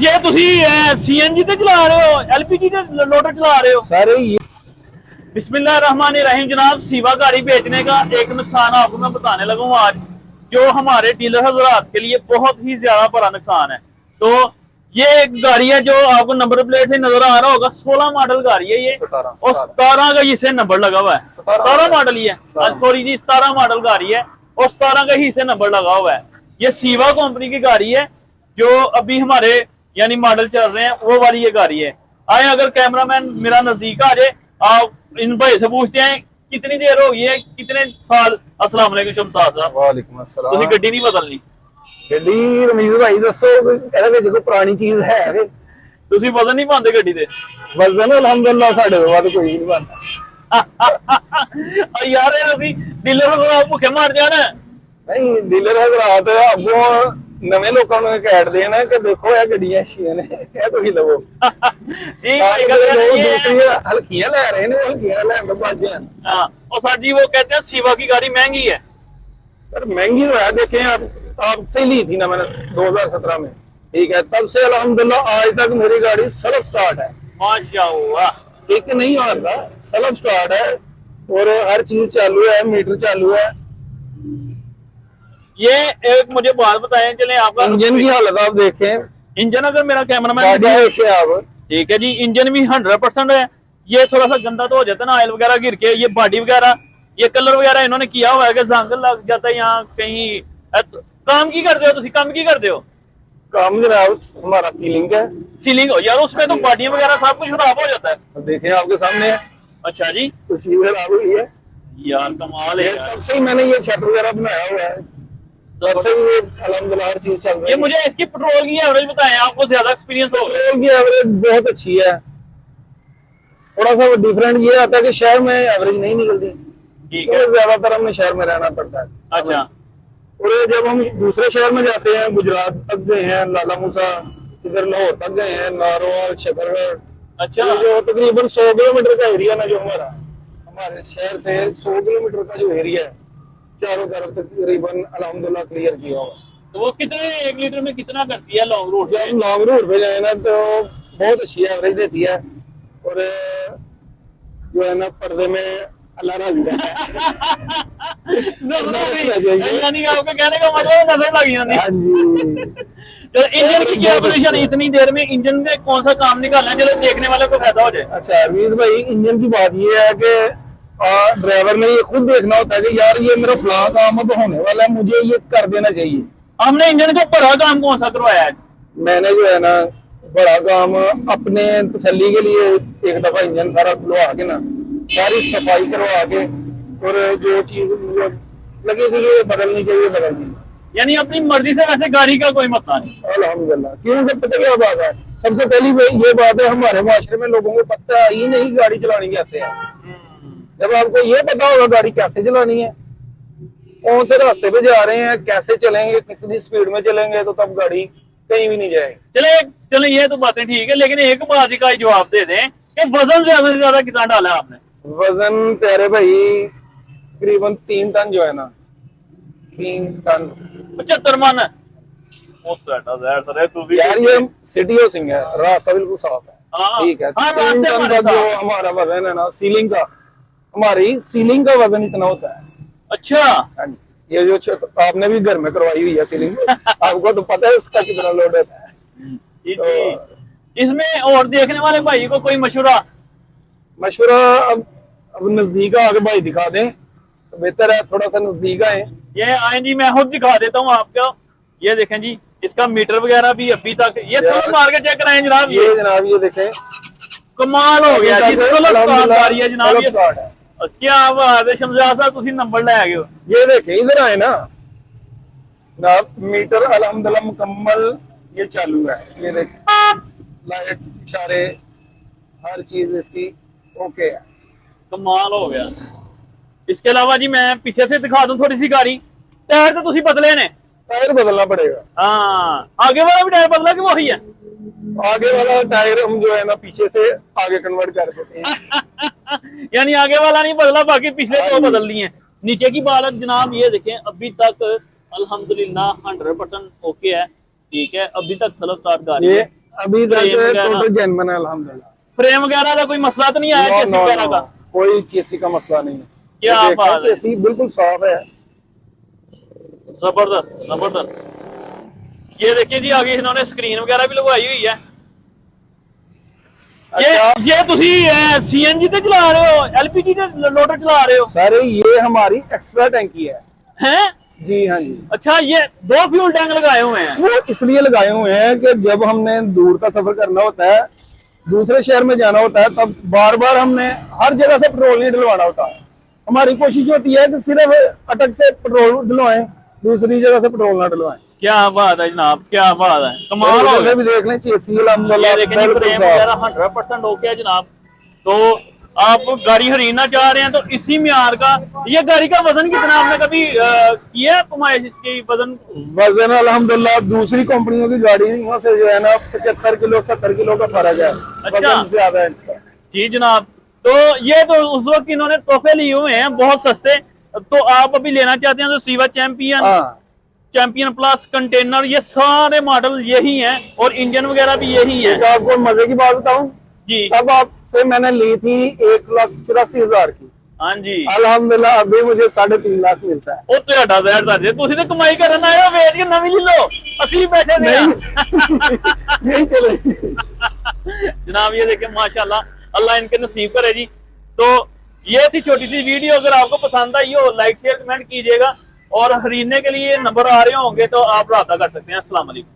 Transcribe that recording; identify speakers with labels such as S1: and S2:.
S1: ये तुसी सीएनजी ਤੇ ਚਲਾ ਰਹੇ ਹੋ एलपीजी ਤੇ लोडर चला रहे हो
S2: सर ये
S1: बिस्मिल्लाहिर्रहमानिर्रहीम जनाब। सीवा गाड़ी बेचने का एक नुकसान आपको मैं बताने लगा हूँ आज, जो हमारे डीलर हजरात के लिए बहुत ही ज्यादा बड़ा नुकसान है। तो ये एक गाड़ी है जो आपको नंबर प्लेट से नजर आ रहा होगा, 16 मॉडल गाड़ी है ये, और 17 का इसे नंबर लगा हुआ है। 17 मॉडल ही है, सॉरी जी 17 मॉडल गाड़ी है और 17 का ही इसे नंबर लगा हुआ है। ये सीवा कंपनी की गाड़ी है जो अभी हमारे यानी मॉडल चल रहे हैं, वो वाली ये गाड़ी है। आए अगर कैमरामैन मेरा नजदीक आ जाए, आप इन भाई से पूछते हैं कितनी देर हो गई है, कितने साल। अस्सलाम वालेकुम शमशाद साहब।
S2: वालेकुम अस्सलाम।
S1: ਤੁਸੀਂ ਗੱਡੀ ਨਹੀਂ ਬਦਲਣੀ?
S2: ਗੱਡੀ ਰਮੀਜ਼ ਭਾਈ ਦੱਸੋ ਇਹਦੇ ਵਿੱਚ ਕੋਈ ਪੁਰਾਣੀ ਚੀਜ਼ ਹੈ ਕਿ
S1: ਤੁਸੀਂ ਵਜ਼ਨ ਨਹੀਂ ਪਾਉਂਦੇ ਗੱਡੀ ਦੇ?
S2: ਵਜ਼ਨ ਅਲਹਮਦੁਲਿਲਾ ਸਾਡੇ ਤੋਂ ਵੱਧ ਕੋਈ ਨਹੀਂ ਪਾਉਂਦਾ।
S1: ਯਾਰ ਇਹ ਅਸੀਂ ਡੀਲਰ ਨੂੰ ਭੁੱਖੇ ਮਾਰ ਜਾਣਾ।
S2: ਨਹੀਂ ਡੀਲਰ ਹਜ਼ਰਾਤ ਅੱਗੋਂ ਨਵੇਂ ਲੋਕਾਂ ਨੂੰ ਕਹਿ ਨਾ ਕਿ ਦੇਖੋ ਇਹ ਗੱਡੀਆਂ ਅੱਛੀਆਂ ਨੇ, ਇਹ ਤੁਸੀਂ ਲਵੋ।
S1: ਇਹ ਗੱਲ
S2: ਦੂਸਰੀਆਂ ਹਲਕੀਆਂ ਲੈ ਰਹੇ ਨੇ, ਹਲਕੀਆਂ ਲੈਣ ਤੋਂ ਬਾਅਦ
S1: हाँ और सर जी वो कहते हैं सीवा की गाड़ी महंगी है।
S2: सर महंगी तो है, देखें आपसे ली थी ना मैंने 2017 में, ठीक है, तब से अल्हम्दुलिल्लाह आज तक मेरी गाड़ी सेल्फ स्टार्ट है।
S1: माशाअल्लाह,
S2: एक नहीं आता, सेल्फ स्टार्ट है और हर चीज चालू है, मीटर चालू है।
S1: ये एक मुझे बात बताएं, चले आपका
S2: इंजन की हालत आप देखें,
S1: इंजन अगर मेरा कैमरामैन
S2: देखें आप,
S1: ठीक है जी, इंजन भी 100% है। ये थोड़ा सा गंदा तो हो जाता है ना ऑयल वगैरह गिर के, ये बॉडी वगैरह, ये कलर वगैरह इन्होंने किया हुआ है कि जंग लग जाता है यहाँ कहीं। काम की करते हो तुसी? काम की करते हो?
S2: काम जनाब हमारा सीलिंग है।
S1: सीलिंग हो यार, उसमें तो बॉडी वगैरह सब कुछ खराब हो जाता है।
S2: देखें आपके सामने है।
S1: अच्छा जी,
S2: कुछ चीज खराब हुई है
S1: यार, कमाल है यार।
S2: तब से ही मैंने ये छत वगैरह बनाया हुआ है, तब से ये अल्हम्दुलिल्लाह हर चीज चल रही है।
S1: ये मुझे इसकी पेट्रोल की एवरेज बताएं, आपको ज्यादा एक्सपीरियंस होगा।
S2: पेट्रोल की एवरेज बहुत अच्छी है, थोड़ा सा डिफरेंट ये आता है कि शहर में एवरेज नहीं निकलती,
S1: ठीक है,
S2: ज्यादातर हमें शहर में रहना पड़ता है।
S1: अच्छा,
S2: और जब हम दूसरे शहर में जाते हैं, गुजरात तक गए हैं, लाला मूसा, इधर लाहौर तक गए हैं, नारोवाल, शकरगढ़,
S1: अच्छा,
S2: जो तकरीबन 100 किलोमीटर का एरिया ना, जो हमारे शहर से 100 किलोमीटर का जो एरिया है, चारों तरफ तकरीबन अल्हम्दुलिल्लाह क्लियर किया हुआ।
S1: तो वो कितने 1 लीटर में कितना करती है लॉन्ग रूट?
S2: जब लॉन्ग रूट पे जाए ना तो बहुत अच्छी एवरेज देती है, और जो है ना पर्दे में अल्लाह राजी है।
S1: यानी आपका कहने का मतलब नजर लग जाती है।
S2: हाँ जी।
S1: तो इंजन की क्या पोजीशन, इतनी देर में इंजन में कौन सा काम निकालना है चलो देखने वाले को फायदा हो जाए?
S2: अच्छा अमीर भाई, इंजन की बात ये है कि ड्राइवर ने ये खुद देखना होता है कि यार ये मेरा फलां काम अब होने वाला है, मुझे ये कर देना चाहिए।
S1: हमने इंजन का बड़ा काम कौन सा करवाया है?
S2: मैंने जो है ना बड़ा काम अपने तसल्ली के लिए एक दफा इंजन सारा खुलवा के ना, सारी सफाई करवा के, और जो चीज मुझे लगी थी ये बदलनी चाहिए बदल दी।
S1: यानी अपनी मर्जी से वैसे गाड़ी का कोई मसला नहीं?
S2: अल्हम्दुलिल्लाह। क्योंकि पता क्या बात है, सबसे पहली ये बात है, हमारे माशरे में लोगों को पता ही नहीं गाड़ी चलानी कैसे है। जब आपको ये पता होगा गाड़ी कैसे चलानी है, कौन से रास्ते पे जा रहे हैं, कैसे चलेंगे, कितनी स्पीड में चलेंगे, तो तब गाड़ी कहीं भी नहीं जाएगी।
S1: चले ये तो बातें ठीक है, लेकिन एक बात का जवाब दे दें कि वजन ज्यादा से ज्यादा कितना डाला आपने?
S2: वजन प्यारे भाई तकरीबन 3 टन जो है ना, 3 टन
S1: 75 मन है।
S2: यार ये सिटी हो सिंह है, रास्ता बिल्कुल साफ है, ठीक है। 3 टन का जो हमारा वजन है ना सीलिंग का, हमारी सीलिंग का वजन इतना होता है।
S1: अच्छा,
S2: हाँ जी। ये जो आपने भी घर में करवाई हुई है सीलिंग, आपको तो पता है इसका कितना लोड होता है।
S1: तो इसमें और देखने वाले भाई को कोई मशवरा
S2: अब नजदीक आके भाई दिखा दें तो बेहतर है, थोड़ा सा नजदीक आए।
S1: ये आए जी, मैं खुद दिखा देता हूँ आपको। ये देखें जी, इसका मीटर वगैरह भी अभी तक, ये सब मार के चेक कराएं जनाब। ये
S2: जनाब ये देखें,
S1: कमाल हो गया जी, है जनाब। ये क्या बात है शमशाद साहब, तुसी नंबर ले आए हो।
S2: ये देखें इधर आए ना, मीटर अल्हम्दुलिल्लाह मुकम्मल ये चालू है। ये देखें लाइट, इशारे, हर चीज इसकी ओके है।
S1: कमाल हो गया। इसके अलावा जी मैं पीछे से दिखा दूं थोड़ी सी गाड़ी। टायर तो तुसी बदले ने?
S2: टायर बदलना पड़ेगा।
S1: हाँ, आगे वाला भी टायर बदला कि वही है?
S2: आगे वाला टायर हम जो है ना पीछे से आगे कन्वर्ट कर देते
S1: हैं। यानी आगे वाला नहीं बदला, बाकी पिछले 2 बदल लिए। नीचे की बालत जनाब ये देखें, अभी तक अल्हम्दुलिल्लाह 100% ओके है, ठीक है। अभी तक सेल्फ स्टार्ट गाड़ी
S2: ये
S1: है।
S2: अभी तक
S1: फ्रेम वगैरह?
S2: टोटल जेन्युइन है अल्हम्दुलिल्लाह।
S1: फ्रेम वगैरह का कोई मसला तो नहीं आया
S2: नो,
S1: चेसी
S2: नो,
S1: वगैरह
S2: नो,
S1: का?
S2: कोई चेसी का मसला नहीं है।
S1: क्या
S2: ये देखें,
S1: बात है।
S2: चेसी बिल्कुल साफ है।
S1: जबरदस्त जबरदस्त। ये देखिए जी आगे इन्होंने स्क्रीन वगैरह भी लगवाई हुई है। ये तुसी सीएनजी ते चला रहे हो, एलपीजी ते लोडर चला रहे हो?
S2: सर ये हमारी एक्स्ट्रा टैंकी है।
S1: हैं?
S2: जी हाँ जी।
S1: अच्छा, ये 2 फ्यूल टैंक लगाए हुए हैं?
S2: वो इसलिए लगाए हुए हैं कि जब हमने दूर का सफर करना होता है, दूसरे शहर में जाना होता है, तब बार बार हमने हर जगह से पेट्रोल नहीं डलवाना होता। हमारी कोशिश होती है कि सिर्फ अटक से पेट्रोल डलवाएं, दूसरी जगह से पेट्रोल ना डलवाएं।
S1: क्या बात है जनाब, क्या बात है, कमाल हो गया।
S2: भी देख लें चेसी
S1: ये
S2: अल्हम्दुलिल्लाह
S1: देखें जी
S2: बिल्कुल
S1: फ्रेम
S2: साफ।
S1: वगैरह 100% ओके है जनाब। तो आप गाड़ी खरीदना चाह रहे हैं तो इसी म्यार का, ये गाड़ी का वजन कितना आपने कभी किया है कमाइश इसकी वजन?
S2: वजन अल्हम्दुलिल्लाह दूसरी कंपनियों की गाड़ियों से जो है ना 75 किलो 70 किलो का फर्क है। वजन ज्यादा है इसका।
S1: जी जनाब। तो ये तो उस वक्त इन्होंने तोहफे लिए हुए हैं बहुत सस्ते, तो आप अभी लेना चाहते हैं तो Siva champion, champion plus, container, ये सारे मॉडल यही हैं और इंजन वगैरह भी यही है।
S2: तो आपको मजे की बात बताऊं
S1: जी,
S2: तब आपसे मैंने ली थी 1,84,000 की।
S1: हाँ जी।
S2: अल्हम्दुलिल्लाह अभी मुझे 3.5 लाख मिलता है।
S1: ਉਹ ਤੁਹਾਡਾ ਜ਼ਹਿਰ ਦਾ ਜੇ ਤੁਸੀਂ ਤੇ ਕਮਾਈ ਕਰਨ ਆਏ ਹੋ, ਵੇਚ ਕੇ ਨਵੀਂ ਲੈ ਲਓ, ਅਸੀਂ ਬੈਠੇ ਨੇ
S2: नहीं चलेगी।
S1: जनाब। ये देखिए माशाल्लाह, अल्लाह इनके नसीब करे जी। तो ये थी छोटी सी वीडियो, अगर आपको पसंद आई हो लाइक शेयर कमेंट कीजिएगा, और खरीदने के लिए नंबर आ रहे होंगे तो आप राब्ता कर सकते हैं। अस्सलाम वालेकुम।